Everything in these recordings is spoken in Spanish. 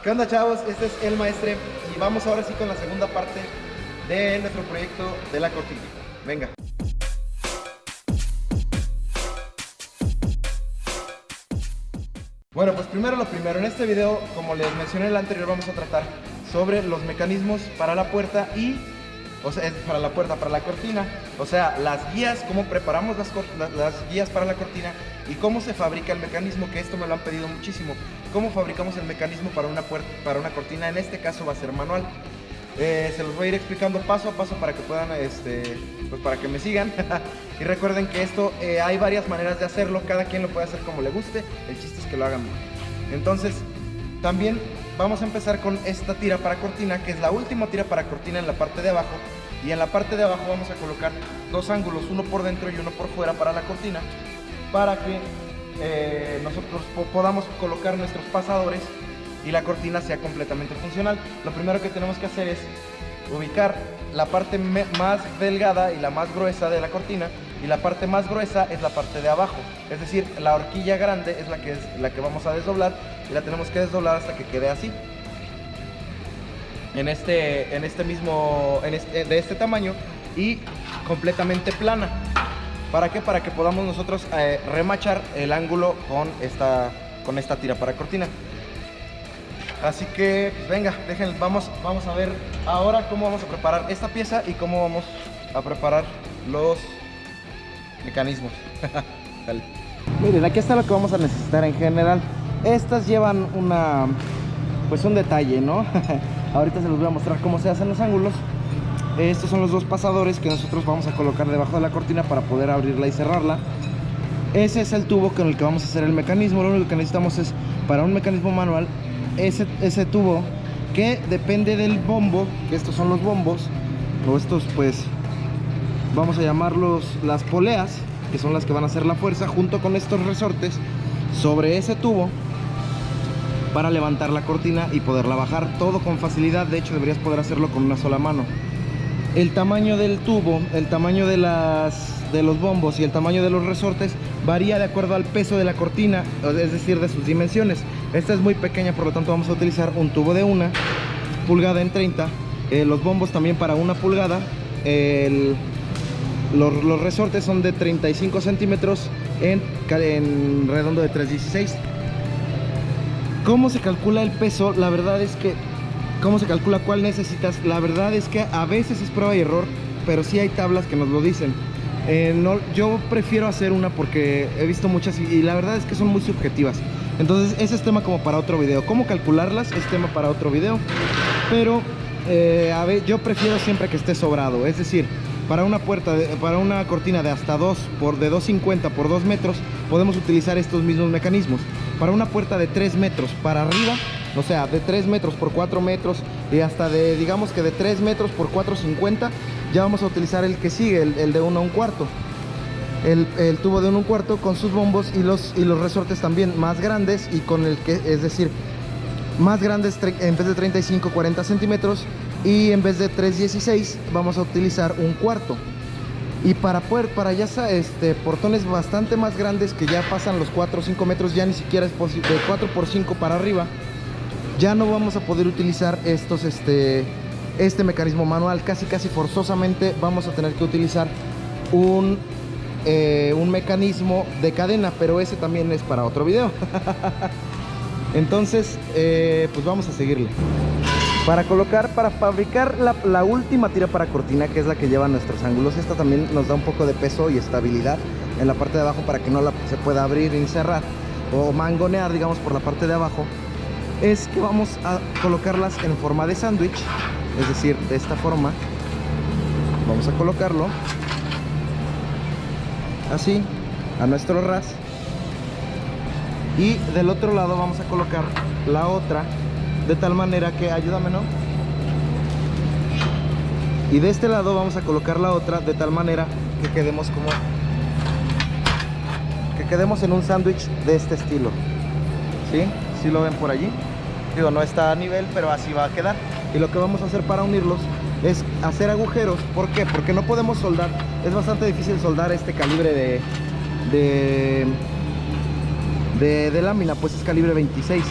¿Qué onda, chavos? Este es el Maestre y vamos ahora sí con la segunda parte de nuestro proyecto de la cortinita. Venga. Bueno, pues primero lo primero, en este video, como les mencioné en el anterior, vamos a tratar sobre los mecanismos para la puerta y, o sea, para la puerta, para la cortina, o sea, las guías, cómo preparamos las guías para la cortina y cómo se fabrica el mecanismo, que esto me lo han pedido muchísimo. Cómo fabricamos el mecanismo para una puerta, para una cortina, en este caso va a ser manual. Se los voy a ir explicando paso a paso para que puedan, pues para que me sigan. Y recuerden que esto hay varias maneras de hacerlo, cada quien lo puede hacer como le guste, el chiste es que lo hagan bien. Entonces, también vamos a empezar con esta tira para cortina, que es la última tira para cortina en la parte de abajo. Y en la parte de abajo vamos a colocar dos ángulos, uno por dentro y uno por fuera para la cortina, para que nosotros podamos colocar nuestros pasadores y la cortina sea completamente funcional. Lo primero que tenemos que hacer es ubicar la parte más delgada y la más gruesa de la cortina, y la parte más gruesa es la parte de abajo, es decir, la horquilla grande es la que vamos a desdoblar, y la tenemos que desdoblar hasta que quede así, de este tamaño y completamente plana. ¿Para qué? Para que podamos nosotros remachar el ángulo con esta tira para cortina. Así que, pues venga, vamos a ver ahora cómo vamos a preparar esta pieza y cómo vamos a preparar los mecanismos. Dale. Miren, aquí está lo que vamos a necesitar en general. Estas llevan un detalle, ¿no? Ahorita se los voy a mostrar cómo se hacen los ángulos. Estos son los dos pasadores que nosotros vamos a colocar debajo de la cortina para poder abrirla y cerrarla. Ese es el tubo con el que vamos a hacer el mecanismo. Lo único que necesitamos es, para un mecanismo manual, ese tubo que depende del bombo, que estos son los bombos, o estos pues vamos a llamarlos las poleas, que son las que van a hacer la fuerza, junto con estos resortes sobre ese tubo para levantar la cortina y poderla bajar, todo con facilidad. De hecho, deberías poder hacerlo con una sola mano. El tamaño del tubo, el tamaño de los bombos y el tamaño de los resortes varía de acuerdo al peso de la cortina, es decir, de sus dimensiones. Esta es muy pequeña, por lo tanto vamos a utilizar un tubo de 1 pulgada en 30. Los bombos también para 1 pulgada. Los resortes son de 35 centímetros en redondo de 3/16. ¿Cómo se calcula el peso? La verdad es que ¿cómo se calcula cuál necesitas? La verdad es que a veces es prueba y error, pero sí hay tablas que nos lo dicen. Yo prefiero hacer una porque he visto muchas y la verdad es que son muy subjetivas. Entonces ese es tema como para otro video. ¿Cómo calcularlas? Es tema para otro video. Pero yo prefiero siempre que esté sobrado. Es decir, para una cortina de hasta 2.50 por 2 metros podemos utilizar estos mismos mecanismos. Para una puerta de 3 metros para arriba, o sea, de 3 metros por 4 metros y hasta digamos que de 3 metros por 4.50, ya vamos a utilizar el que sigue, el de 1 a 1/4. El tubo de 1 a 1/4 con sus bombos y los resortes también más grandes, y con es decir, más grandes en vez de 35, 40 centímetros, y en vez de 3/16 vamos a utilizar 1/4. Y para ya portones bastante más grandes, que ya pasan los 4 o 5 metros, ya ni siquiera es posible, de 4x5 para arriba, ya no vamos a poder utilizar este mecanismo manual. Casi forzosamente vamos a tener que utilizar un mecanismo de cadena, pero ese también es para otro video. Entonces, pues vamos a seguirle. Para fabricar la última tira para cortina, que es la que lleva nuestros ángulos, esta también nos da un poco de peso y estabilidad en la parte de abajo para que no se pueda abrir y cerrar o mangonear, digamos, por la parte de abajo. Es que vamos a colocarlas en forma de sándwich, es decir, de esta forma. Vamos a colocarlo así, a nuestro ras, y del otro lado vamos a colocar la otra de tal manera que, ayúdame, ¿no? Y de este lado vamos a colocar la otra de tal manera que quedemos en un sándwich de este estilo. ¿Sí? ¿Sí lo ven por allí? Digo, no está a nivel, pero así va a quedar. Y lo que vamos a hacer para unirlos es hacer agujeros. ¿Por qué? Porque no podemos soldar. Es bastante difícil soldar este calibre de lámina, pues es calibre 26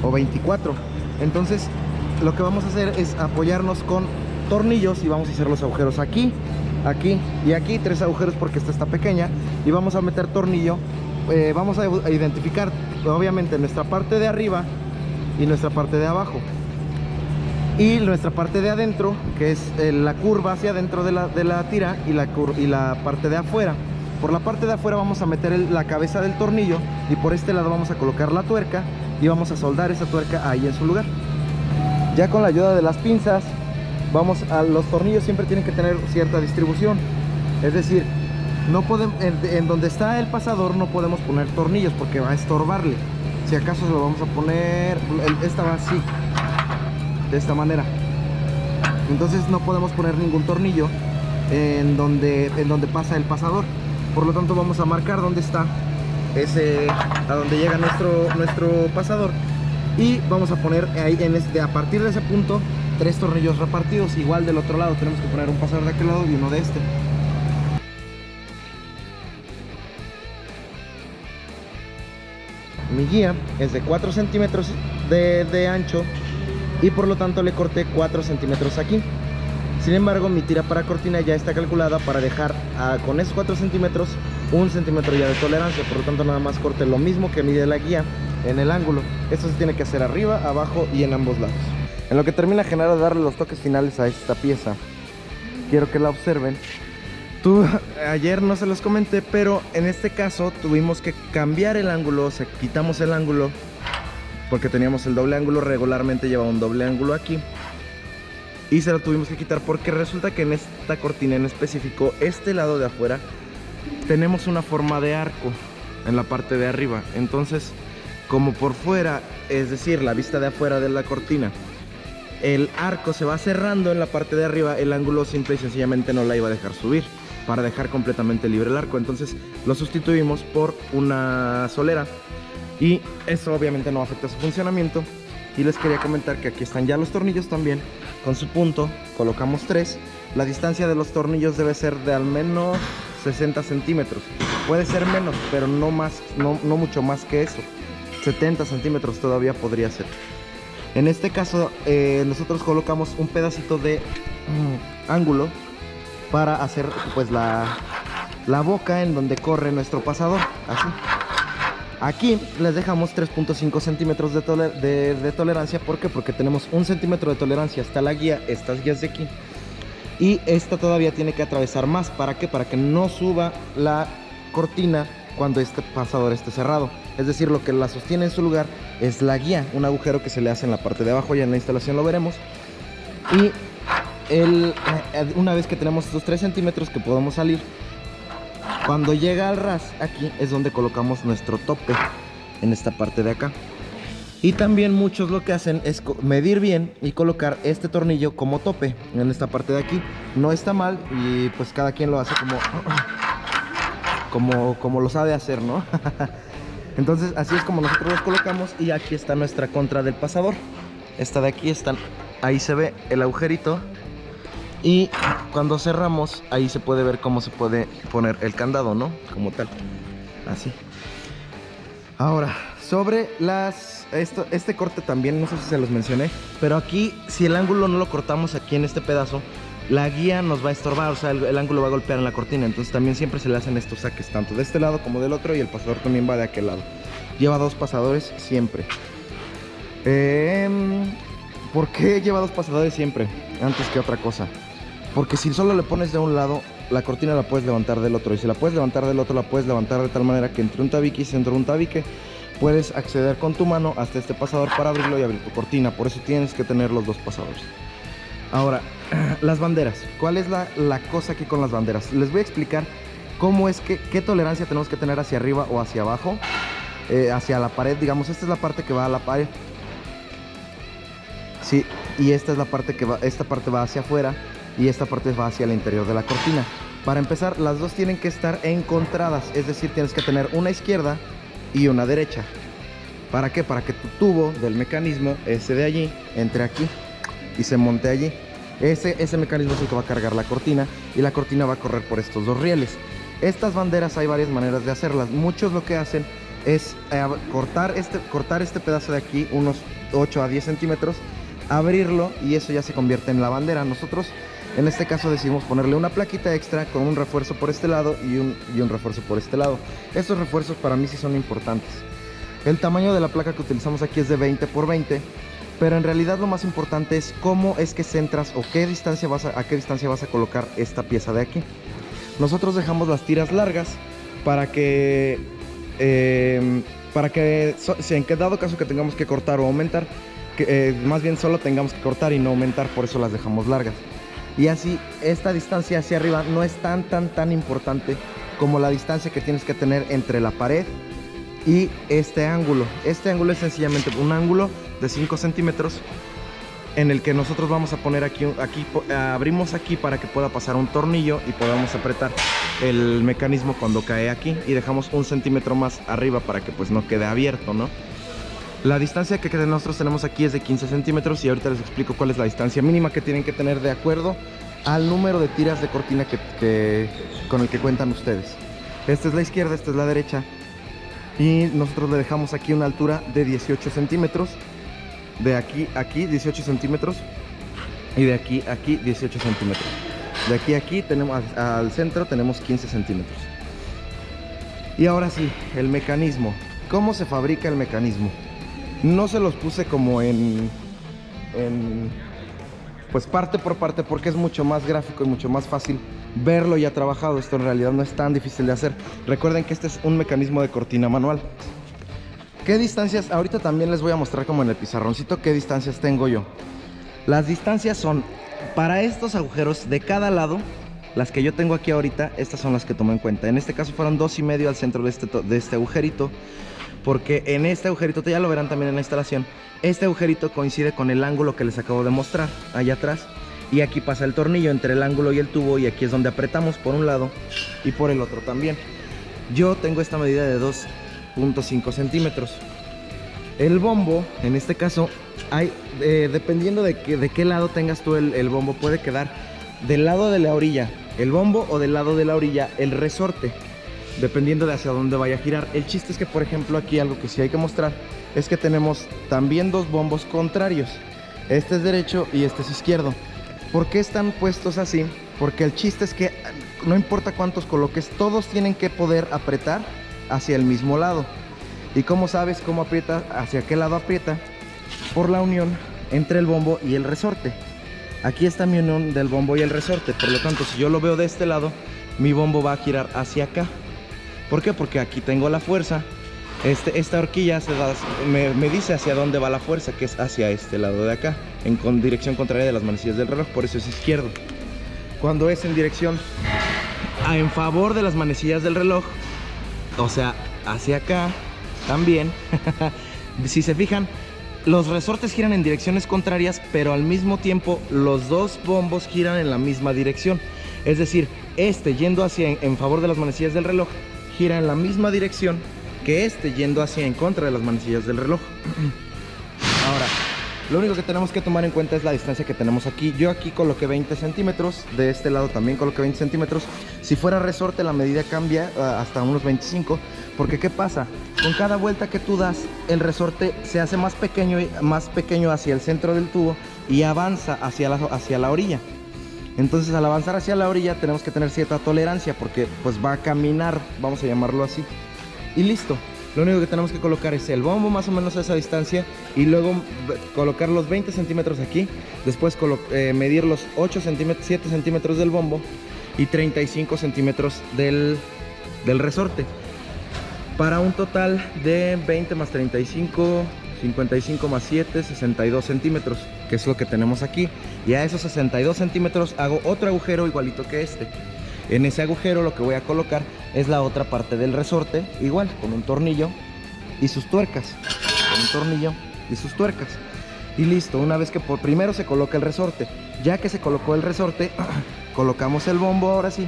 o 24. Entonces lo que vamos a hacer es apoyarnos con tornillos y vamos a hacer los agujeros aquí, aquí y aquí, 3 agujeros porque esta está pequeña, y vamos a meter tornillo. Vamos a identificar obviamente nuestra parte de arriba y nuestra parte de abajo, y nuestra parte de adentro, que es la curva hacia adentro de la tira, y la parte de afuera. Por la parte de afuera vamos a meter la cabeza del tornillo, y por este lado vamos a colocar la tuerca y vamos a soldar esa tuerca ahí en su lugar. Ya con la ayuda de las pinzas, los tornillos siempre tienen que tener cierta distribución, es decir, no podemos, en donde está el pasador no podemos poner tornillos porque va a estorbarle. Si acaso se lo vamos a poner, esta va así, de esta manera. Entonces no podemos poner ningún tornillo en donde pasa el pasador. Por lo tanto vamos a marcar dónde está a donde llega nuestro pasador, y vamos a poner ahí a partir de ese punto 3 tornillos repartidos. Igual del otro lado tenemos que poner un pasador de aquel lado y uno de este. Mi guía es de 4 centímetros de ancho, y por lo tanto le corté 4 centímetros aquí. Sin embargo, mi tira para cortina ya está calculada para dejar con esos 4 centímetros 1 centímetro ya de tolerancia. Por lo tanto, nada más corte lo mismo que mide la guía en el ángulo. Esto se tiene que hacer arriba, abajo y en ambos lados. En lo que termina Genaro de darle los toques finales a esta pieza, quiero que la observen. Ayer no se los comenté, pero en este caso tuvimos que cambiar el ángulo. O sea, quitamos el ángulo porque teníamos el doble ángulo. Regularmente lleva un doble ángulo aquí, y se lo tuvimos que quitar porque resulta que en esta cortina en específico, este lado de afuera, tenemos una forma de arco en la parte de arriba. Entonces, como por fuera, es decir, la vista de afuera de la cortina, el arco se va cerrando en la parte de arriba, el ángulo simple y sencillamente no la iba a dejar subir para dejar completamente libre el arco. Entonces lo sustituimos por una solera, y eso obviamente no afecta su funcionamiento. Y les quería comentar que aquí están ya los tornillos también con su punto. Colocamos 3. La distancia de los tornillos debe ser de al menos 60 centímetros. Puede ser menos, pero no mucho más que eso. 70 centímetros todavía podría ser. En este caso nosotros colocamos un pedacito de ángulo para hacer pues la boca en donde corre nuestro pasador, así. Aquí les dejamos 3.5 centímetros de tolerancia. ¿Por qué? Porque tenemos 1 centímetro de tolerancia hasta la guía, estas guías de aquí, y esta todavía tiene que atravesar más. ¿Para qué? Para que no suba la cortina cuando este pasador esté cerrado. Es decir, lo que la sostiene en su lugar es la guía, un agujero que se le hace en la parte de abajo. Ya en la instalación lo veremos. Y una vez que tenemos estos 3 centímetros que podemos salir, cuando llega al ras, aquí es donde colocamos nuestro tope, en esta parte de acá. Y también muchos lo que hacen es medir bien y colocar este tornillo como tope en esta parte de aquí. No está mal, y pues cada quien lo hace como lo sabe hacer, ¿no? Entonces así es como nosotros los colocamos. Y aquí está nuestra contra del pasador. Esta de aquí ahí se ve el agujerito, y cuando cerramos ahí se puede ver cómo se puede poner el candado, ¿no? Como tal, así. Ahora, sobre este corte también, no sé si se los mencioné, pero aquí, si el ángulo no lo cortamos aquí en este pedazo, la guía nos va a estorbar. O sea, el ángulo va a golpear en la cortina. Entonces también siempre se le hacen estos saques, tanto de este lado como del otro, y el pasador también va de aquel lado. Lleva 2 pasadores siempre. ¿Por qué lleva 2 pasadores siempre? Antes que otra cosa, porque si solo le pones de un lado, la cortina la puedes levantar del otro, y si la puedes levantar del otro, la puedes levantar de tal manera que entre un tabique y centro de un tabique puedes acceder con tu mano hasta este pasador para abrirlo y abrir tu cortina. Por eso tienes que tener los 2 pasadores. Ahora, las banderas. ¿Cuál es la cosa aquí con las banderas? Les voy a explicar cómo es qué tolerancia tenemos que tener hacia arriba o hacia abajo, hacia la pared. Digamos, esta es la parte que va a la pared, sí, y esta es la parte esta parte va hacia afuera, y esta parte va hacia el interior de la cortina. Para empezar, las dos tienen que estar encontradas, es decir, tienes que tener una izquierda y una derecha. ¿Para qué? Para que tu tubo del mecanismo, ese de allí, entre aquí y se monte allí. Ese mecanismo es el que va a cargar la cortina, y la cortina va a correr por estos 2 rieles. Estas banderas hay varias maneras de hacerlas. Muchos lo que hacen es cortar este pedazo de aquí, unos 8 a 10 centímetros, abrirlo y eso ya se convierte en la bandera. Nosotros en este caso decidimos ponerle una plaquita extra con un refuerzo por este lado y un refuerzo por este lado. Estos refuerzos para mí sí son importantes. El tamaño de la placa que utilizamos aquí es de 20 por 20, pero en realidad lo más importante es cómo es que centras o a qué distancia vas a colocar esta pieza de aquí. Nosotros dejamos las tiras largas para que si en dado caso que tengamos que cortar o aumentar, más bien solo tengamos que cortar y no aumentar, por eso las dejamos largas. Y así esta distancia hacia arriba no es tan importante como la distancia que tienes que tener entre la pared y este ángulo. Este ángulo es sencillamente un ángulo de 5 centímetros en el que nosotros vamos a poner aquí, abrimos aquí para que pueda pasar un tornillo y podamos apretar el mecanismo cuando cae aquí, y dejamos 1 centímetro más arriba para que pues no quede abierto, ¿no? La distancia que nosotros tenemos aquí es de 15 centímetros y ahorita les explico cuál es la distancia mínima que tienen que tener de acuerdo al número de tiras de cortina con el que cuentan ustedes. Esta es la izquierda, esta es la derecha, y nosotros le dejamos aquí una altura de 18 centímetros. De aquí a aquí 18 centímetros y de aquí a aquí 18 centímetros. De aquí a aquí tenemos al centro tenemos 15 centímetros. Y ahora sí, el mecanismo. ¿Cómo se fabrica el mecanismo? No se los puse como pues parte por parte, porque es mucho más gráfico y mucho más fácil verlo ya trabajado. Esto en realidad no es tan difícil de hacer. Recuerden que este es un mecanismo de cortina manual. ¿Qué distancias? Ahorita también les voy a mostrar como en el pizarroncito qué distancias tengo yo. Las distancias son para estos agujeros de cada lado. Las que yo tengo aquí ahorita, estas son las que tomé en cuenta. En este caso fueron 2,5 al centro de este agujerito, porque en este agujerito, ya lo verán también en la instalación, este agujerito coincide con el ángulo que les acabo de mostrar allá atrás, y aquí pasa el tornillo entre el ángulo y el tubo, y aquí es donde apretamos por un lado y por el otro también. Yo tengo esta medida de 2,5 centímetros. El bombo, en este caso, dependiendo de qué lado tengas tú el bombo, puede quedar del lado de la orilla el bombo o del lado de la orilla el resorte, dependiendo de hacia dónde vaya a girar. El chiste es que, por ejemplo, aquí algo que sí hay que mostrar es que tenemos también dos bombos contrarios. Este es derecho y este es izquierdo. ¿Por qué están puestos así? Porque el chiste es que no importa cuántos coloques, todos tienen que poder apretar hacia el mismo lado. ¿Y cómo sabes cómo aprieta, hacia qué lado aprieta? Por la unión entre el bombo y el resorte. Aquí está mi unión del bombo y el resorte. Por lo tanto, si yo lo veo de este lado, mi bombo va a girar hacia acá. ¿Por qué? Porque aquí tengo la fuerza. Esta horquilla me dice hacia dónde va la fuerza, que es hacia este lado de acá, con dirección contraria de las manecillas del reloj, por eso es izquierdo. Cuando es en dirección en favor de las manecillas del reloj, o sea, hacia acá también, si se fijan, los resortes giran en direcciones contrarias, pero al mismo tiempo los dos bombos giran en la misma dirección. Es decir, yendo en favor de las manecillas del reloj, gira en la misma dirección que yendo hacia en contra de las manecillas del reloj. Ahora, lo único que tenemos que tomar en cuenta es la distancia que tenemos aquí. Yo aquí coloqué 20 centímetros, de este lado también coloqué 20 centímetros. Si fuera resorte, la medida cambia hasta unos 25, porque ¿qué pasa? Con cada vuelta que tú das, el resorte se hace más pequeño hacia el centro del tubo y avanza hacia la orilla. Entonces, al avanzar hacia la orilla tenemos que tener cierta tolerancia, porque pues va a caminar, vamos a llamarlo así. Y listo. Lo único que tenemos que colocar es el bombo más o menos a esa distancia, y luego colocar los 20 centímetros aquí. Después medir los 7 centímetros del bombo y 35 centímetros del resorte, para un total de 20 más 35, 55 más 7, 62 centímetros, que es lo que tenemos aquí. Y a esos 62 centímetros hago otro agujero igualito que este. En ese agujero lo que voy a colocar es la otra parte del resorte, igual, con un tornillo y sus tuercas. Con un tornillo y sus tuercas. Y listo, una vez que primero se coloca el resorte. Ya que se colocó el resorte, colocamos el bombo ahora sí.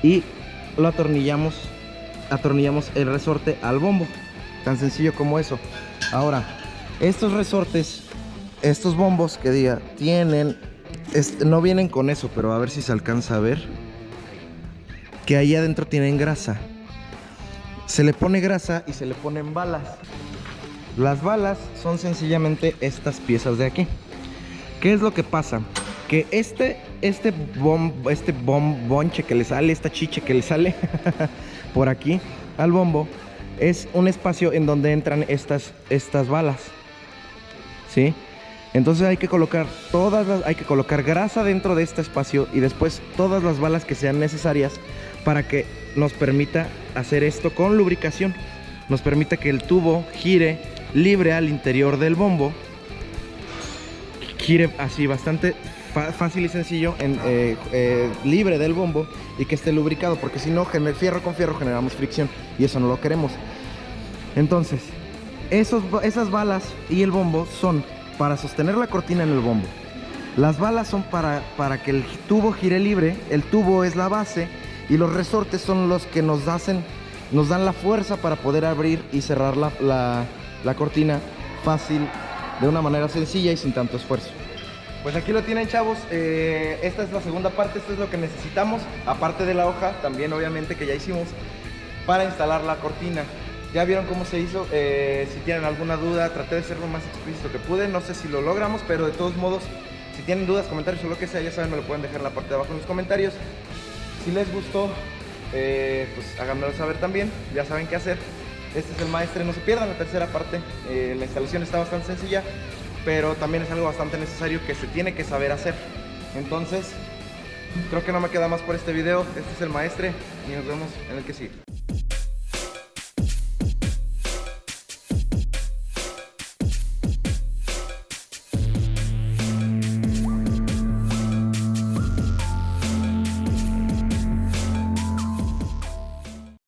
Y lo atornillamos el resorte al bombo. Tan sencillo como eso. Ahora, estos resortes, estos bombos que diga, tienen... no vienen con eso, pero a ver si se alcanza a ver que ahí adentro tienen grasa. se le pone grasa y se le ponen balas. Las balas son sencillamente estas piezas de aquí. ¿Qué es lo que pasa? Que este bonche que le sale, esta chiche que le sale por aquí al bombo, es un espacio en donde entran estas balas, ¿sí? Entonces hay que colocar grasa dentro de este espacio y después todas las balas que sean necesarias para que nos permita hacer esto con lubricación. Nos permita que el tubo gire libre al interior del bombo, gire así bastante fácil y sencillo, libre del bombo, y que esté lubricado, porque si no, fierro con fierro generamos fricción y eso no lo queremos. Entonces esas balas y el bombo son para sostener la cortina en el bombo. Las balas son para que el tubo gire libre. El tubo es la base y los resortes son los que nos dan la fuerza para poder abrir y cerrar la cortina fácil, de una manera sencilla y sin tanto esfuerzo. Pues aquí lo tienen, chavos. Esta es la segunda parte. Esto es lo que necesitamos, aparte de la hoja también, obviamente, que ya hicimos para instalar la cortina. Ya vieron cómo se hizo. Si tienen alguna duda, traté de ser lo más explícito que pude. No sé si lo logramos, pero de todos modos, si tienen dudas, comentarios o lo que sea, ya saben, me lo pueden dejar en la parte de abajo en los comentarios. Si les gustó, pues háganmelo saber también. Ya saben qué hacer. Este es el maestre, no se pierdan la tercera parte. La instalación está bastante sencilla, pero también es algo bastante necesario que se tiene que saber hacer. Entonces, creo que no me queda más por este video. Este es el maestre y nos vemos en el que sigue.